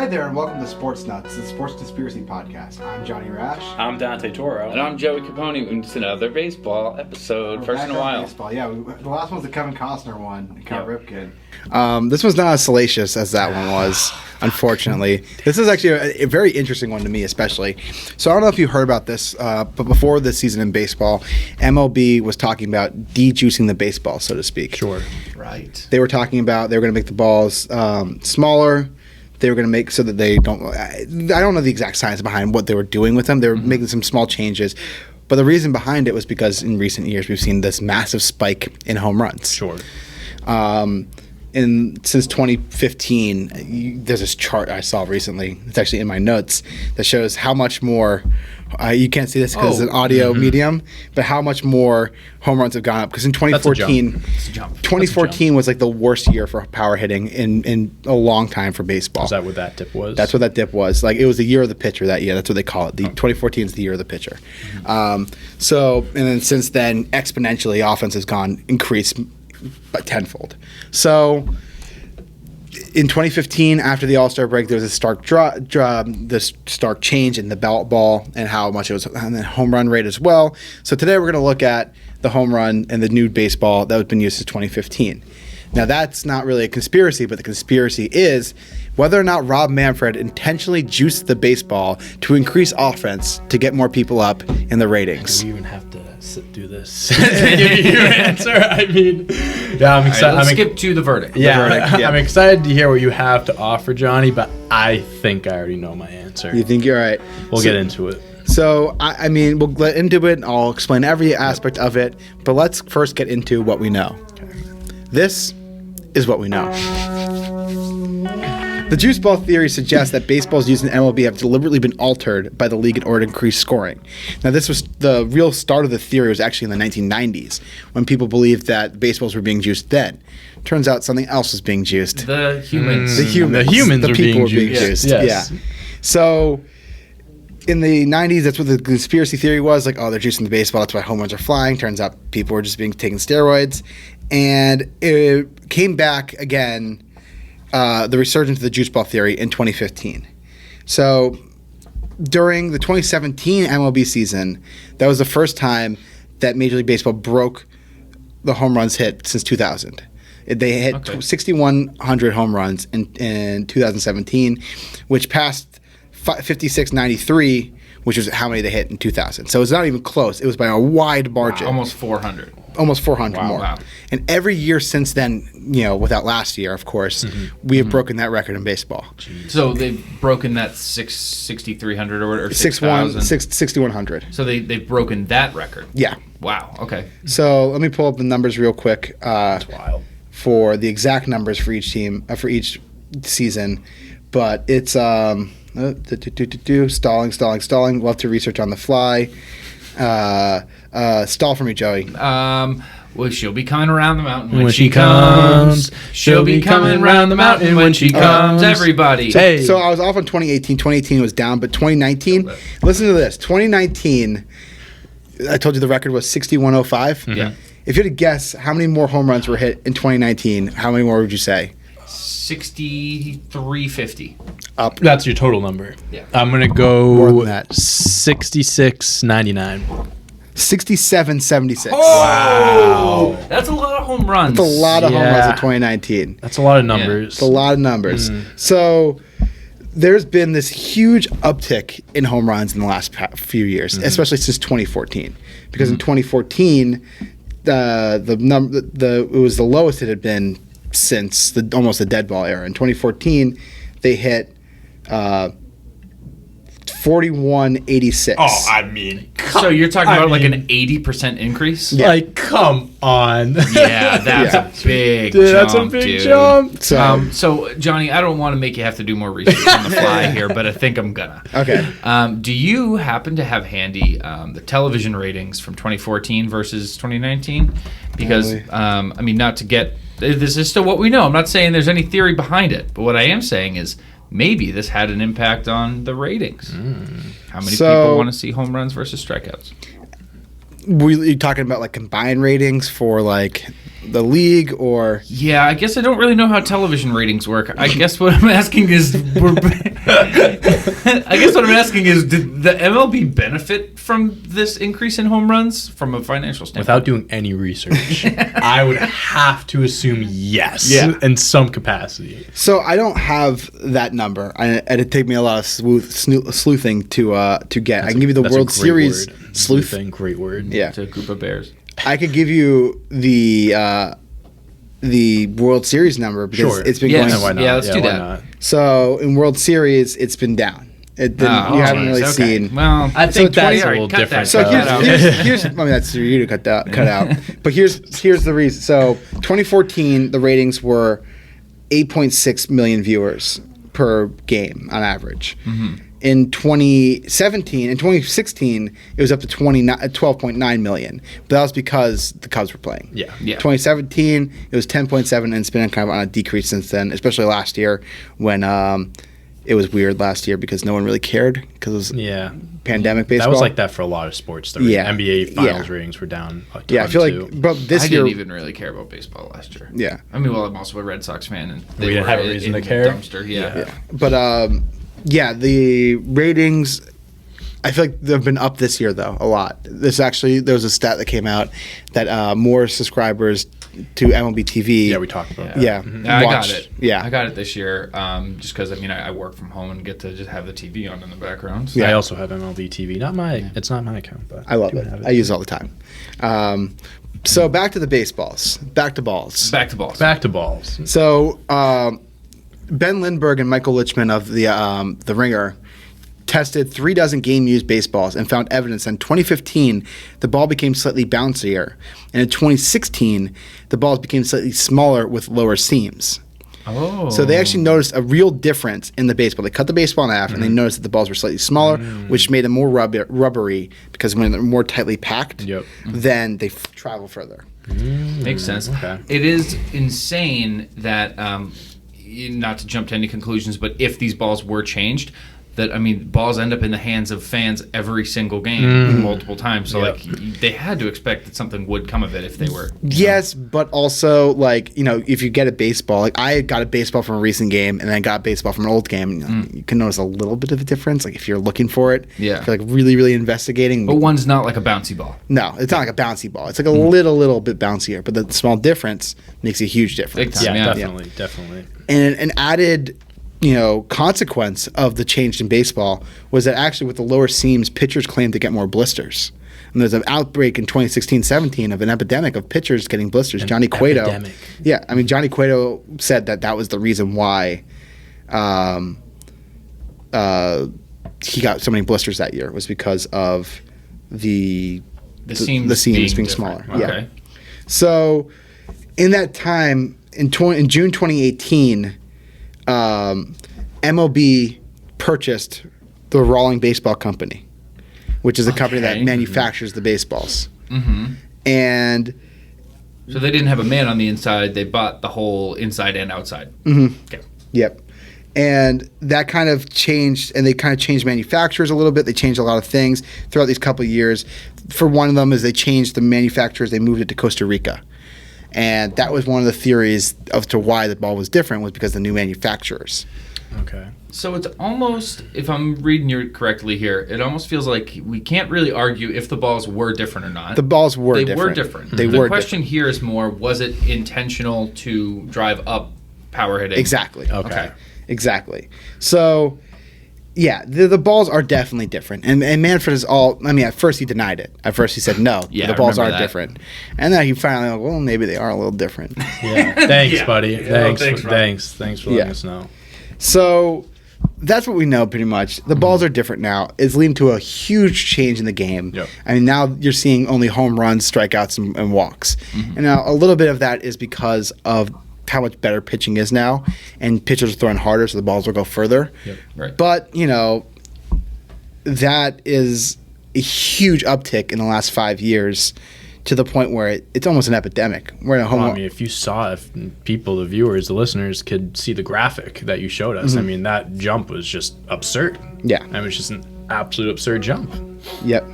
Hi there, and welcome to Sports Nuts, the Sports Conspiracy Podcast. I'm Johnny Rash. I'm Dante Toro. And I'm Joey Capone, and it's another baseball episode. First in a while. Baseball. Yeah, the last one's the Kevin Costner one, Cal Ripken. This one's not as salacious as that one was, unfortunately. This is actually a very interesting one to me, especially. So I don't know if you heard about this, but before this season in baseball, MLB was talking about de-juicing the baseball, so to speak. Sure. Right. They were talking about they were going to make the balls smaller. They were going to make so that they don't. I don't know the exact science behind what they were doing with them. They were making some small changes, but the reason behind it was because in recent years we've seen this massive spike in home runs. Sure. Since 2015, there's this chart I saw recently. It's actually in my notes that shows how much more. You can't see this because it's an audio medium, but how much more home runs have gone up. Because in 2014, 2014 was like the worst year for power hitting in a long time for baseball. Is that what that dip was? That's what that dip was. Like, it was the year of the pitcher that year. That's what they call it. 2014 is the year of the pitcher. And then since then, exponentially, offense has increased tenfold. So in 2015, after the All-Star break, there was a stark stark change in the ball and how much it was, and then home run rate as well. So today we're going to look at the home run and the new baseball that has been used since 2015. Now, that's not really a conspiracy, but the conspiracy is whether or not Rob Manfred intentionally juiced the baseball to increase offense to get more people up in the ratings. Do we even have to do this to give you an answer? I mean, yeah, I'm excited. Let's skip to the verdict. Yeah, I'm excited to hear what you have to offer, Johnny, but I think I already know my answer. You think you're right? We'll get into it. So, I mean, we'll get into it, and I'll explain every aspect of it, but let's first get into what we know. Okay. This is what we know. The juice ball theory suggests that baseballs used in MLB have deliberately been altered by the league in order to increase scoring. Now, this was the real start of the theory was actually in the 1990s when people believed that baseballs were being juiced then. Turns out something else was being juiced. The humans. The humans the are people being were being juiced. juiced. Yes. Yeah. So in the 90s, that's what the conspiracy theory was. Like, oh, they're juicing the baseball. That's why home runs are flying. Turns out people were just taking steroids. And it came back again, the resurgence of the juice ball theory in 2015. So during the 2017 MLB season, that was the first time that Major League Baseball broke the home runs hit since 2000. They hit 6,100 home runs in 2017, which passed 5693, which was how many they hit in 2000. So it's not even close. It was by a wide margin. Wow, almost 400. Almost 400 more. Wow. And every year since then, without last year, of course, we have broken that record in baseball. Jeez. So they've broken that 6,300 or 6,000? 6,100. So they've broken that record? Yeah. Wow, okay. So let me pull up the numbers real quick. That's wild. For the exact numbers for each team, for each season. But it's stalling. We'll have to research on the fly. Stall for me, Joey. Well, she'll be coming around the mountain when she comes. She'll be coming around the mountain when she comes. Everybody. Hey. So I was off on 2018. 2018 was down, but 2019, listen to this. 2019, I told you the record was 6,105. Yeah. If you had to guess how many more home runs were hit in 2019, how many more would you say? 6,350. Up. That's your total number. Yeah. I'm going to go 6699. 6776. Oh! Wow. That's a lot of home runs. That's a lot of home runs in 2019. That's a lot of numbers. It's a lot of numbers. So there's been this huge uptick in home runs in the last few years, especially since 2014. Because in 2014, it was the lowest it had been since almost the dead ball era. In 2014, they hit 4186. Oh, I mean, so you're talking about like an 80% increase? Yeah. Like, come on. Yeah, that's a big dude, jump, that's a big dude. jump. So, Johnny, I don't want to make you have to do more research on the fly here, but I think I'm gonna. Okay. Do you happen to have handy the television ratings from 2014 versus 2019? Because, I mean, not to get... This is still what we know. I'm not saying there's any theory behind it, but what I am saying is maybe this had an impact on the ratings. How many people want to see home runs versus strikeouts? Were you talking about like combined ratings for like the league or? Yeah, I guess I don't really know how television ratings work. I guess what I'm asking is, I guess what I'm asking is, did the MLB benefit from this increase in home runs from a financial standpoint? Without doing any research, I would have to assume yes, Yeah. in some capacity. So I don't have that number, and it'd take me a lot of sleuthing to get. I can give you the That's a World great Series word. sleuth. Sleuthing, great word. Yeah, To a group of bears. I could give you the World Series number because Sure. it's been Yes. going. Why not? Yeah, let's do why that. not? So in World Series, it's been down. It didn't, you haven't really seen. Well, I think So that's 20 a little cut that. different. So Cut that out. here's I mean that's for you to cut out. But here's the reason. So 2014, the ratings were 8.6 million viewers per game on average. In 2016, it was up to 12.9 million. But that was because the Cubs were playing. Yeah. 2017, it was 10.7, and it's been kind of on a decrease since then, especially last year when it was weird last year because no one really cared because it was Yeah. pandemic baseball. That was like that for a lot of sports. The Yeah. NBA finals Yeah. ratings were down a ton Yeah, I feel too. like, but this I year, didn't even really care about baseball last year. yeah, I mean, well, I'm also a Red Sox fan, and We didn't were have a reason in to the care? Dumpster, yeah. but yeah, the ratings. I feel like they've been up this year though a lot. There was a stat that came out that more subscribers to MLB TV. Yeah, we talked about that. Yeah, I got watched. it. Yeah, I got it this year. Just because I work from home and get to just have the TV on in the background. So. Yeah. I also have MLB TV. It's not my account, but I love do it. have I use it all the time. So back to the baseballs. Back to balls. Back to balls. Back to balls. So Ben Lindbergh and Michael Lichman of the Ringer tested 36 game-used baseballs and found evidence that in 2015 the ball became slightly bouncier, and in 2016 the balls became slightly smaller with lower seams. Oh. So they actually noticed a real difference in the baseball. They cut the baseball in half, and they noticed that the balls were slightly smaller, which made them more rubbery because when they're more tightly packed, Yep. then they travel further. Makes sense. Okay. It is insane that, not to jump to any conclusions, but if these balls were changed, balls end up in the hands of fans every single game multiple times. So, Yep. they had to expect that something would come of it if they were. Yes, but also if you get a baseball, like I got a baseball from a recent game and then I got a baseball from an old game, you can notice a little bit of a difference. Like if you're looking for it, Yeah. if you're like really, really investigating. But one's not like a bouncy ball. No, it's not like a bouncy ball. It's like a little bit bouncier, but the small difference makes a huge difference. Big time. Yeah, Yeah. definitely. And an added, consequence of the change in baseball was that actually with the lower seams, pitchers claimed to get more blisters. And there's an outbreak in 2016-17 of an epidemic of pitchers getting blisters. Johnny Cueto. epidemic. Yeah, I mean Johnny Cueto said that was the reason why he got so many blisters that year was because of the seams being different. smaller. Okay. Yeah. So in that time, in June 2018, MLB purchased the Rawling Baseball Company, which is a company that Okay. manufactures the baseballs. Mm-hmm. And So they didn't have a man on the inside. They bought the whole inside and outside. Okay. yep. And that kind of changed, and they kind of changed manufacturers a little bit. They changed a lot of things throughout these couple of years. For one of them is they changed the manufacturers. They moved it to Costa Rica. And that was one of the theories as to why the ball was different was because of the new manufacturers. Okay. So it's almost, if I'm reading you correctly here, it almost feels like we can't really argue if the balls were different or not. The balls were They different. were different. They the were question here is more, was it intentional to drive up power hitting? Exactly. Okay. Exactly. So, yeah, the balls are definitely different. And Manfred is at first he denied it. At first he said, no, Yeah, the I balls remember are that. different. And then he finally, well, maybe they are a little different. Yeah. Thanks, Yeah. buddy. Yeah, Thanks for letting Yeah. us know. So, that's what we know pretty much. The balls are different now. It's leading to a huge change in the game. Yep. I mean, now you're seeing only home runs, strikeouts, and walks. And now a little bit of that is because of how much better pitching is now, and pitchers are throwing harder, so the balls will go further. Yep. Right. But, that is a huge uptick in the last 5 years to the point where it's almost an epidemic. We're in a home. Well, I mean, if you saw, if people, the viewers, the listeners could see the graphic that you showed us, I mean, that jump was just absurd. Yeah. I mean, it's just an absolute absurd jump. Yep.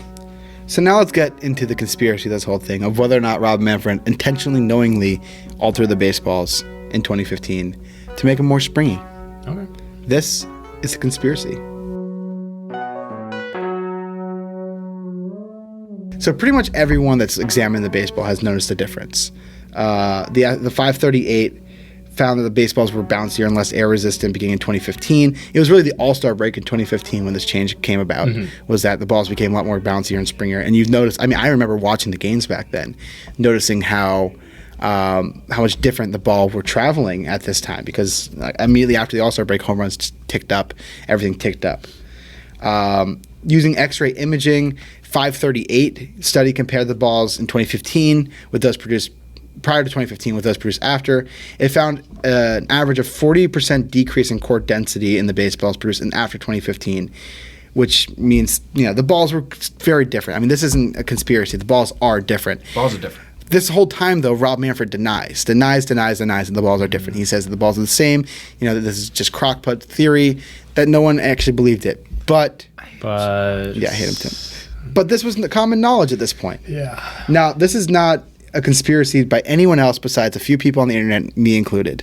So now let's get into the conspiracy of this whole thing of whether or not Rob Manfred intentionally, knowingly altered the baseballs in 2015 to make them more springy. Okay. This it's a conspiracy. So pretty much everyone that's examined the baseball has noticed a difference. The 538 found that the baseballs were bouncier and less air resistant beginning in 2015. It was really the All-Star break in 2015 when this change came about, was that the balls became a lot more bouncier and springier. And you've noticed, I mean, I remember watching the games back then, noticing how much different the ball were traveling at this time, because immediately after the All-Star break, home runs ticked up, everything ticked up. Using X-ray imaging, 538 study compared the balls in 2015 with those produced prior to 2015 with those produced after. It found an average of 40% decrease in core density in the baseballs produced in after 2015, which means, the balls were very different. I mean, this isn't a conspiracy. The balls are different. Balls are different. This whole time, though, Rob Manfred denies that the balls are different. He says that the balls are the same, that this is just crockpot theory, that no one actually believed it. But yeah, I hate him, Tim. But this was common knowledge at this point. Yeah. Now, this is not a conspiracy by anyone else besides a few people on the internet, me included.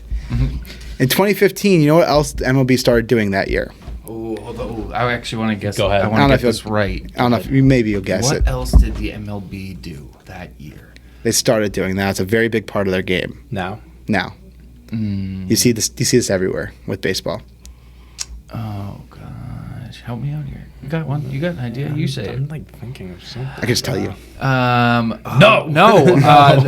In 2015, you know what else the MLB started doing that year? Oh, I actually want to guess. Go ahead. I want to get this right. I don't know if maybe you'll guess it. What else did the MLB do that year? They started doing that. It's a very big part of their game. Now. You see this everywhere with baseball. Oh gosh, help me out here. You got one? You got an idea? You say it. I'm thinking of something. I can just tell you. No.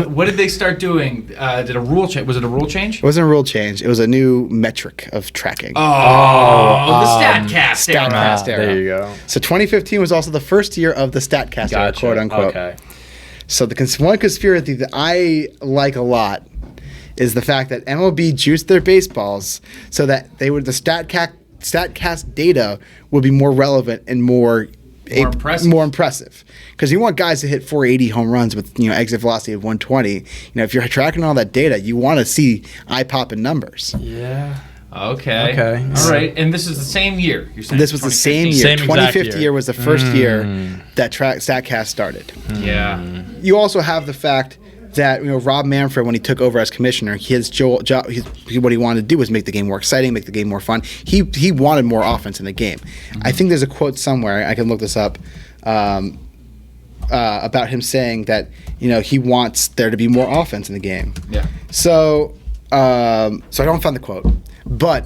What did they start doing? Did a rule change? Was it a rule change? It wasn't a rule change. It was a new metric of tracking. The StatCast era. StatCast era. There you go. So 2015 was also the first year of the StatCast era, quote unquote. Okay. So one conspiracy that I like a lot is the fact that MLB juiced their baseballs so that the StatCast data would be more relevant and more impressive. Because you want guys to hit 480 home runs with exit velocity of 120. If you're tracking all that data, you want to see eye-popping numbers. Yeah. Okay. All right. And this is the same year. You're saying this was the same year. Same exact 2015 year was the first year that StatCast started. Yeah. You also have the fact that Rob Manfred, when he took over as commissioner, his job, what he wanted to do was make the game more exciting, make the game more fun. He wanted more offense in the game. I think there's a quote somewhere, I can look this up, about him saying that he wants there to be more offense in the game. Yeah. So I don't find the quote, but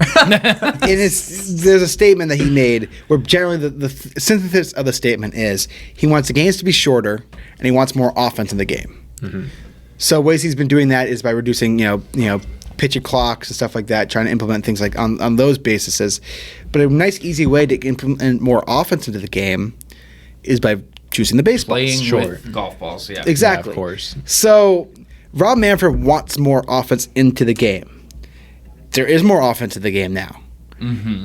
there's a statement that he made where generally the synthesis of the statement is he wants the games to be shorter and he wants more offense in the game. So ways he's been doing that is by reducing, pitcher clocks and stuff like that, trying to implement things like on those bases. But a nice, easy way to implement more offense into the game is by choosing the baseballs. Playing with golf balls, yeah. Exactly. Yeah, of course. So Rob Manfred wants more offense into the game. There is more offense in the game now.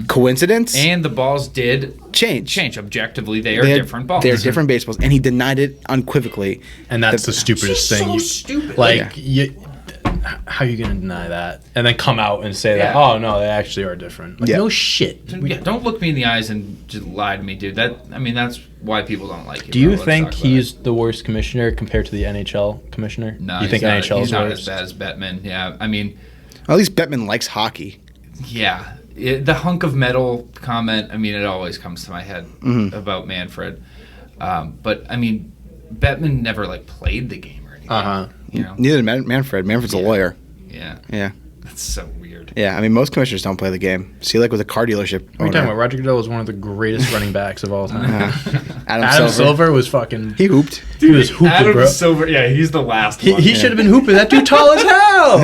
Coincidence? And the balls did change. Objectively, they are different balls. They're different baseballs, and he denied it unequivocally. And that's the stupidest thing. So stupid. How are you going to deny that? And then come out and say that, Yeah. oh, no, they actually are different. No shit. Yeah, don't look me in the eyes and just lie to me, dude. That's why people don't like him. Do you think he's the worst commissioner compared to the NHL commissioner? No, you think NHL he's is not worse? as bad as Bettman. Yeah, At least Bettman likes hockey. Yeah. The hunk of metal comment, it always comes to my head about Manfred. But, Bettman never, played the game or anything. Neither did Manfred. Manfred's a lawyer. Yeah. Yeah. That's so weird. Yeah, most commissioners don't play the game. See, with a car dealership What are you talking about? Roger Goodell was one of the greatest running backs of all time. Adam Silver was fucking... He hooped. He was hooping, Adam bro. Silver, yeah, he's the last one. He should have been hooping. That dude tall as hell.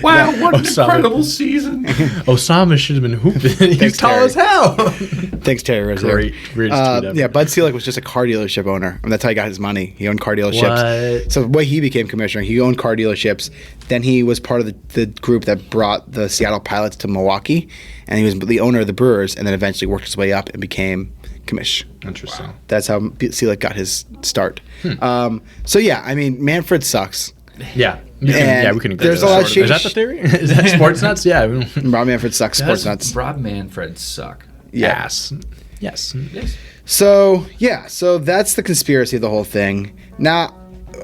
Wow, what an Osama. incredible season. Osama should have been hooping. He's tall Terry. as hell. Thanks, Terry Rozier. Greatest tweet ever. Yeah, Bud Selig was just a car dealership owner, and that's how he got his money. He owned car dealerships. What? So the way he became commissioner, he owned car dealerships. Then he was part of the group that brought the Seattle Pilots to Milwaukee, and he was the owner of the Brewers, and then eventually worked his way up and became commish. Interesting. Wow. That's how Selig got his start. Manfred sucks. Yeah. We can agree. There's a lot of Is that the theory? Is that sports nuts? Yeah. Rob Manfred sucks. Sports nuts. Rob Manfred suck. Yes. So that's the conspiracy of the whole thing. Now,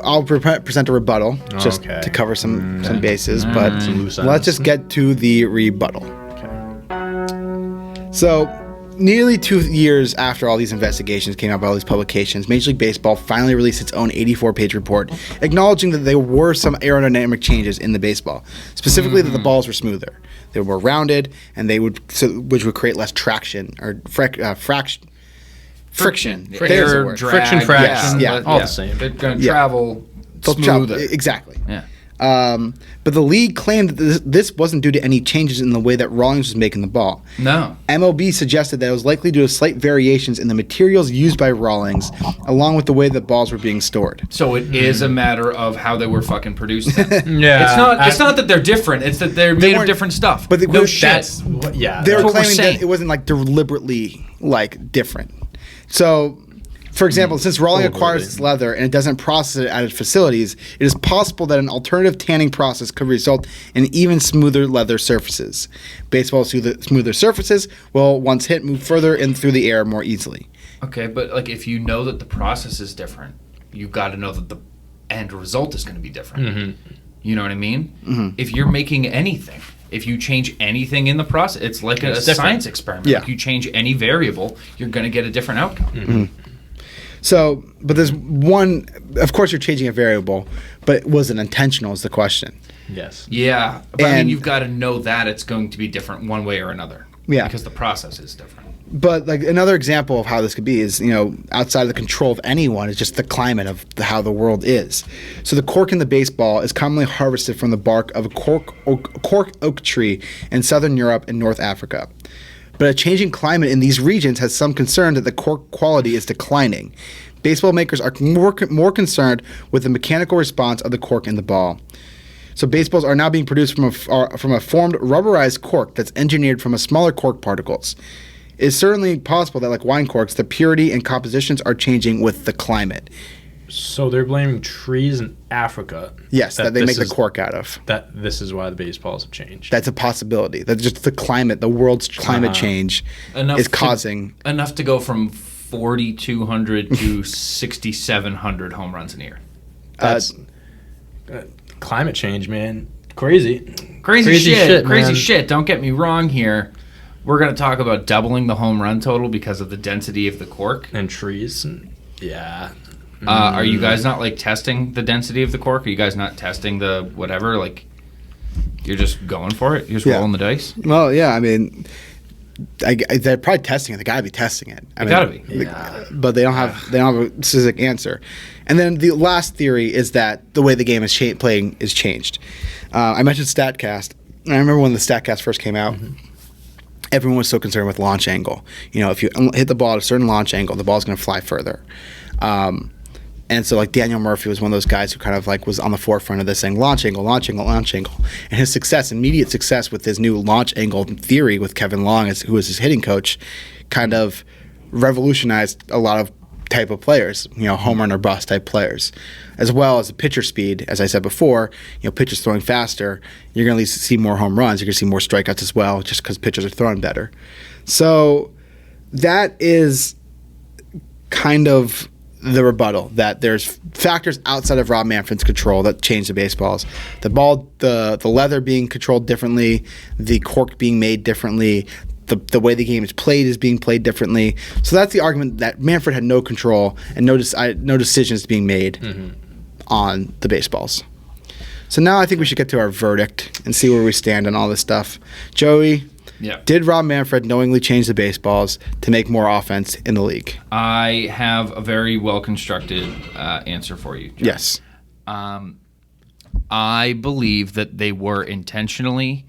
I'll present a rebuttal just to cover some bases, but let's just get to the rebuttal. Okay. So, nearly 2 years after all these investigations came out by all these publications, Major League Baseball finally released its own 84-page report acknowledging that there were some aerodynamic changes in the baseball. Specifically, that the balls were smoother. They were more rounded, and which would create less traction or friction. There's the word. Drag, Friction fraction, yeah, all the same. They're going to travel smoother. Exactly. Yeah. But the league claimed that this wasn't due to any changes in the way that Rawlings was making the ball. No. MLB suggested that it was likely due to slight variations in the materials used by Rawlings, along with the way that balls were being stored. So it is a matter of how they were fucking produced. Then. Yeah. It's not that they're different. It's that they're made of different stuff. But no shit. They were claiming that it wasn't like deliberately like different. So, for example, since Rawlings acquires its leather and it doesn't process it at its facilities, it is possible that an alternative tanning process could result in even smoother leather surfaces. Baseball's smoother surfaces will, once hit, move further in through the air more easily. Okay, but like if you know that the process is different, you got to know that the end result is going to be different. Mm-hmm. You know what I mean? If you're making anything, if you change anything in the process, it's like a science experiment. Yeah. If you change any variable, you're going to get a different outcome. So, but there's one, of course you're changing a variable, but was it intentional is the question. Yes. Yeah, but I mean, And- you've got to know that it's going to be different one way or another. Yeah. Because the process is different. But like another example of how this could be is, outside of the control of anyone, is just the climate of how the world is. So the cork in the baseball is commonly harvested from the bark of a cork oak tree in southern Europe and North Africa. But a changing climate in these regions has some concern that the cork quality is declining. Baseball makers are more concerned with the mechanical response of the cork in the ball. So baseballs are now being produced from a formed rubberized cork that's engineered from a smaller cork particles. It's certainly possible that, like wine corks, the purity and compositions are changing with the climate. So they're blaming trees in Africa. Yes, that they make the cork out of. That this is why the baseballs have changed. That's a possibility. That's just the climate, the world's climate change is causing. Enough to go from 4,200 to 6,700 home runs a year. That's climate change, man. Crazy Crazy man. shit. Don't get me wrong here. We're going to talk about doubling the home run total because of the density of the cork. And trees. Yeah. Are you guys not like testing the density of the cork? Are you guys not testing the whatever? Like, you're just going for it? You're just rolling the dice? Well, yeah, I mean, they're probably testing it. They got to be testing it. They got to be. Yeah. But they don't have a specific answer. And then the last theory is that the way the game is playing is changed. I mentioned StatCast. And I remember when the StatCast first came out. Everyone was so concerned with launch angle. If you hit the ball at a certain launch angle, the ball's going to fly further. And so, like, Daniel Murphy was one of those guys who kind of, like, was on the forefront of this saying, launch angle, launch angle, launch angle. And his immediate success with his new launch angle theory with Kevin Long, who was his hitting coach, kind of revolutionized a lot of type of players, home run or bust type players, as well as the pitcher speed. As I said before, pitchers throwing faster, you're going to see more home runs. You're going to see more strikeouts as well, just because pitchers are throwing better. So that is kind of the rebuttal, that there's factors outside of Rob Manfred's control that change the baseballs. The ball, the leather being controlled differently, the cork being made differently, the way the game is played is being played differently. So that's the argument that Manfred had no control and no decisions being made on the baseballs. So now I think we should get to our verdict and see where we stand on all this stuff. Joey, did Rob Manfred knowingly change the baseballs to make more offense in the league? I have a very well-constructed answer for you, John. Yes. I believe that they were intentionally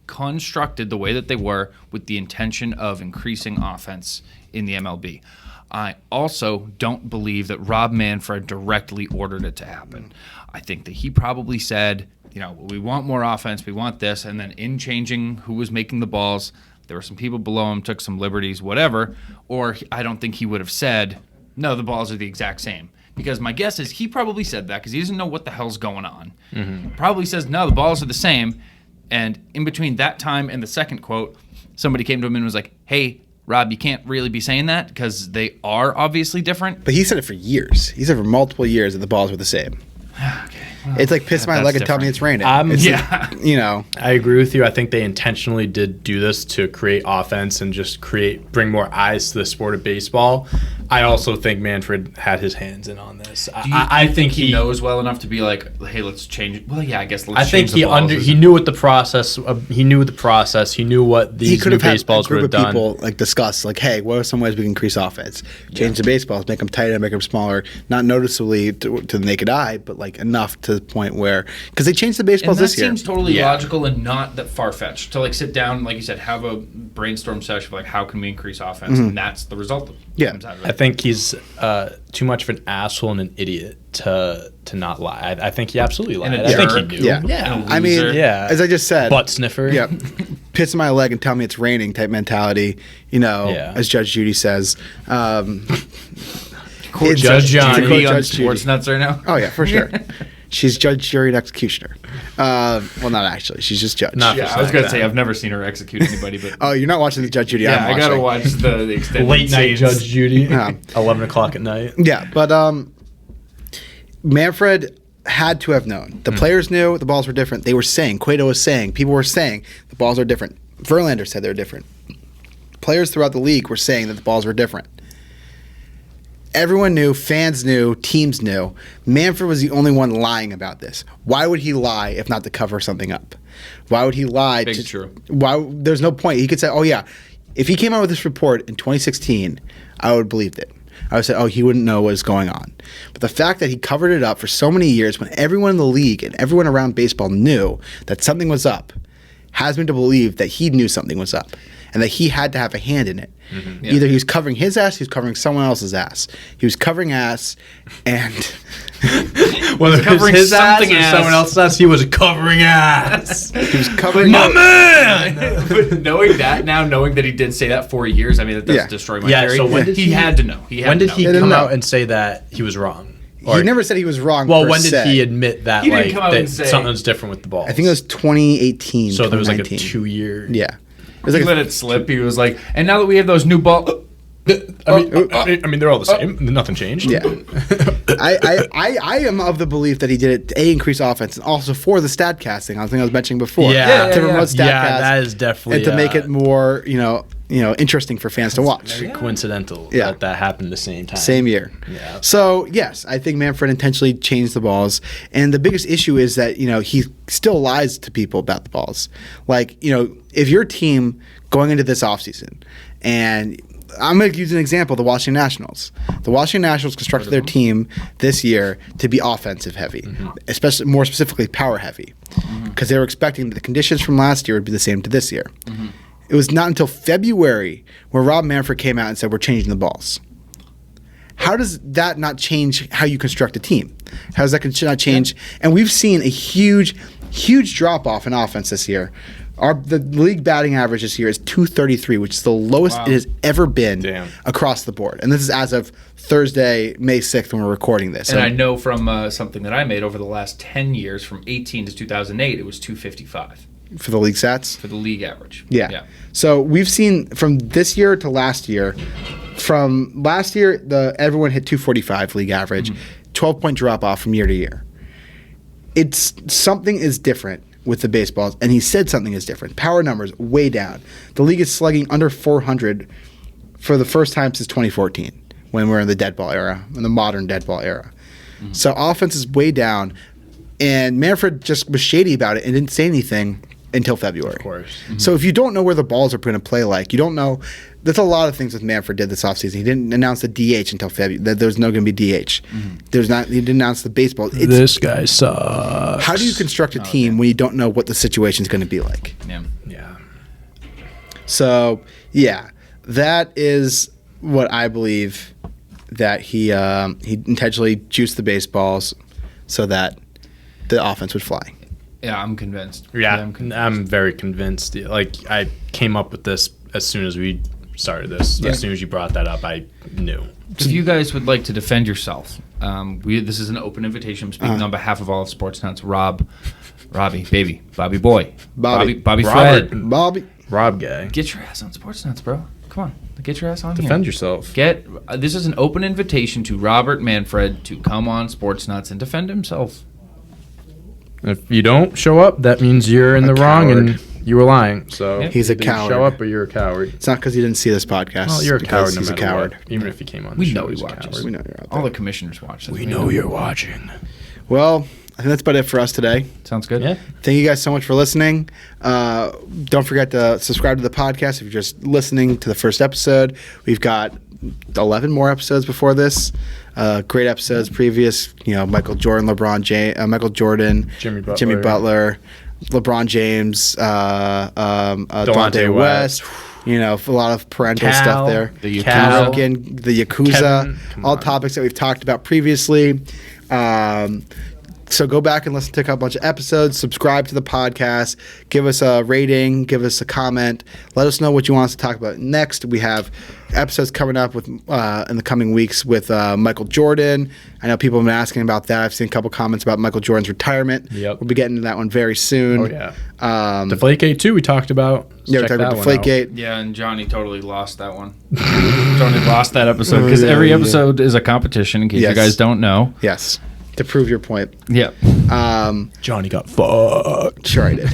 constructed the way that they were with the intention of increasing offense in the MLB. I also don't believe that Rob Manfred directly ordered it to happen. I think that he probably said, we want more offense, we want this, and then in changing who was making the balls, there were some people below him, took some liberties, whatever, or I don't think he would have said, no, the balls are the exact same. Because my guess is he probably said that because he doesn't know what the hell's going on. Probably says, no, the balls are the same. And in between that time and the second quote, somebody came to him and was like, hey, Rob, you can't really be saying that because they are obviously different. But he said it for years. He said for multiple years that the balls were the same. Okay. It's like piss my that's leg and tell me different. it's raining. I'm- Yeah. You know. I agree with you. I think they intentionally did do this to create offense and just bring more eyes to the sport of baseball. I also think Manfred had his hands in on this. I think he knows well enough to be like, hey, let's change it. Well, yeah, I guess let's I think change the balls. he knew what the process. He knew the process. He knew what He these could new have had a baseballs would group have of done. people like discuss, like, hey, what are some ways we can increase offense? Change the baseballs, make them tighter, make them smaller, not noticeably to the naked eye, but like enough to the point where because they changed the And baseballs that this year. seems totally Yeah. logical and not that far fetched to like sit down, like you said, have a brainstorm session of like how can we increase offense, and that's the result that Yeah. comes out of I it. think he's too much of an asshole and an idiot to not lie. I think he absolutely lied. And a I think jerk. he knew. Yeah. And a I mean, loser. Yeah. as I just said, Butt sniffer. yeah, piss in my leg and tell me it's raining type mentality. You know, Yeah. as Judge Judy says. Quote it's- Judge Johnny. Judy to quote on Judge Judy. Sports Nuts right now. Oh yeah, for sure. She's judge, jury, and executioner. Well, not actually. She's just judge. Not- Yeah, I was gonna say I've never seen her execute anybody, but Oh, you're not watching the Judge Judy. yeah, I'm I gotta watching. watch the extended Late night scenes. Judge Judy. Yeah. 11 o'clock at night. Yeah, but Manfred had to have known. The players knew the balls were different. They were saying, Cueto was saying, people were saying the balls are different. Verlander said they were different. Players throughout the league were saying that the balls were different. Everyone knew, fans knew, teams knew. Manfred was the only one lying about this. Why would he lie if not to cover something up? Why would he lie? Big true. Why? There's no point. He could say, "Oh yeah," if he came out with this report in 2016, I would have believed it. I would say, "Oh, he wouldn't know what was going on." But the fact that he covered it up for so many years, when everyone in the league and everyone around baseball knew that something was up, has me to believe that he knew something was up and that he had to have a hand in it. Yeah. Either he was covering his ass, he was covering someone else's ass. He was covering ass, and Whether it was covering his ass something or ass. someone else's ass, he was covering ass. he was covering. My man! But knowing that he did say that for years, I mean, that does Yeah. destroy my Yeah, theory. so when did he he- had to know? He had When to did know. he didn't come know. out and say that he was wrong? He never said he was wrong. Well, per when did se. he admit that He didn't like come out that and say- something's different with the balls? I think it was 2018. so. There was like a 2019. 2-year. Yeah. It was He like let it slip. He was like, and now that we have those new balls. I mean, they're all the same. Nothing changed. Yeah. I am of the belief that he did it to increase offense and also for the stat casting. I think I was mentioning before. Yeah. To promote stat Yeah, cast that is definitely and to make it more, interesting for fans to watch. very coincidental Yeah. that happened the same time. Same year. Yeah. So yes, I think Manfred intentionally changed the balls, and the biggest issue is that he still lies to people about the balls. Like if your team going into this offseason, and I'm going to use an example: the Washington Nationals. The Washington Nationals constructed their team this year to be offensive heavy, especially more specifically power heavy, because they were expecting that the conditions from last year would be the same to this year. It was not until February where Rob Manfred came out and said, we're changing the balls. How does that not change how you construct a team? How does that not change? And we've seen a huge drop-off in offense this year. The league batting average this year is 233, which is the lowest it has ever been across the board. And this is as of Thursday, May 6th, when we're recording this. And I know from something that I made over the last 10 years, from 18 to 2008, it was 255 for the league stats? for the league average. Yeah. So we've seen from this year to last year. From last year, everyone hit 245 league average, 12-point drop off from year to year. It's something is different with the baseballs, and he said something is different. Power numbers way down. The league is slugging under 400 for the first time since 2014, when we're in the dead ball era, in the modern dead ball era. So offense is way down, and Manfred just was shady about it and didn't say anything until February. Of course. So if you don't know where the balls are going to play like, you don't know. There's a lot of things that Manfred did this offseason. He didn't announce the DH until February, that there's no going to be DH. He didn't announce the baseball. This guy sucks. How do you construct a team when you don't know what the situation is going to be like? Yeah. So, yeah, that is what I believe, that he intentionally juiced the baseballs so that the offense would fly. Yeah, I'm convinced. Yeah, I'm very convinced. Like, I came up with this as soon as we started this. Yeah. As soon as you brought that up, I knew. If you guys would like to defend yourself, this is an open invitation. I'm speaking on behalf of all of Sports Nuts. Robbie, baby, Bobby boy, Bobby Robert. Fred. Bobby. Rob guy. Get your ass on Sports Nuts, bro. Come on, get your ass on Defend here. yourself. This is an open invitation to Robert Manfred to come on Sports Nuts and defend himself. If you don't show up, that means you're in the wrong and you were lying. So He's a either you coward. show up or you're a coward. It's not because you didn't see this podcast. Well, you're a coward no He's matter a coward. what. Even if you came on the We show, know he he's a watches. coward. We know you're out All there. the commissioners watch this. We know you're watching. Well, I think that's about it for us today. Sounds good. Yeah. Thank you guys so much for listening. Don't forget to subscribe to the podcast if you're just listening to the first episode. We've got 11 more episodes before this. Great episodes previous. Michael Jordan, Jimmy Butler, LeBron James, Delonte West. A lot of parental stuff there. The Cal, Yakuza. The Yakuza, Kevin, come all on. topics that we've talked about previously. So go back and listen to a bunch of episodes, subscribe to the podcast, give us a rating, give us a comment, let us know what you want us to talk about next. We have episodes coming up with in the coming weeks with Michael Jordan. I know people have been asking about that. I've seen a couple comments about Michael Jordan's retirement. Yep. We'll be getting to that one very soon. Oh, yeah. Deflategate, too, we talked about. Yeah, we're Check talking about that one out. Deflategate. Yeah, and Johnny totally lost that one. Totally lost that episode because every episode is a competition. In case Yes. you guys don't know. Yes, to prove your point. Yeah. Johnny got fucked. Sure I did.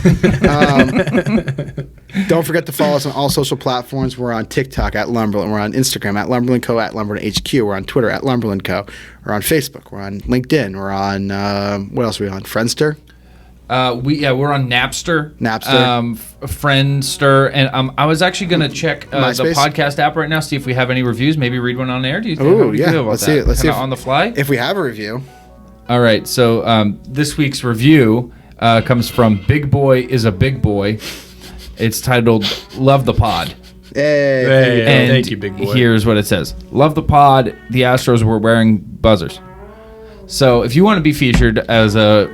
Don't forget to follow us on all social platforms. We're on TikTok at Lumberland. We're on Instagram at Lumberland Co. at Lumberland HQ. We're on Twitter at Lumberland Co. We're on Facebook. We're on LinkedIn. We're on, what else are we on? Friendster? We're on Napster, Friendster, and I was actually going to check the MySpace? podcast app right now, see if we have any reviews. Maybe read one on air. Do you think? Ooh, how would you yeah. feel about Let's that? see it. Let's see Kinda if- on the fly. If we have a review. All right. So this week's review comes from Big Boy is a Big Boy. It's titled "Love the Pod." Hey. And thank you, Big Boy. Here's what it says: "Love the pod. The Astros were wearing buzzers." So if you want to be featured as a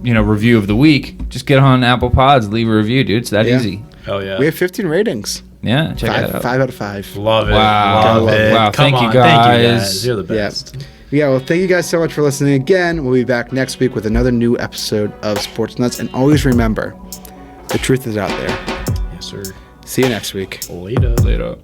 review of the week, just get on Apple Pods, leave a review, dude. It's that Yeah. easy. Hell yeah. We have 15 ratings. Yeah, check it out. 5 out of 5. Love it. Wow. Love it. Wow. Come Thank you, on. guys. Thank you, guys. You're the Yeah. best. Yeah, well, thank you guys so much for listening again. We'll be back next week with another new episode of Sports Nuts. And always remember, the truth is out there. Yes, sir. See you next week. Later. Later.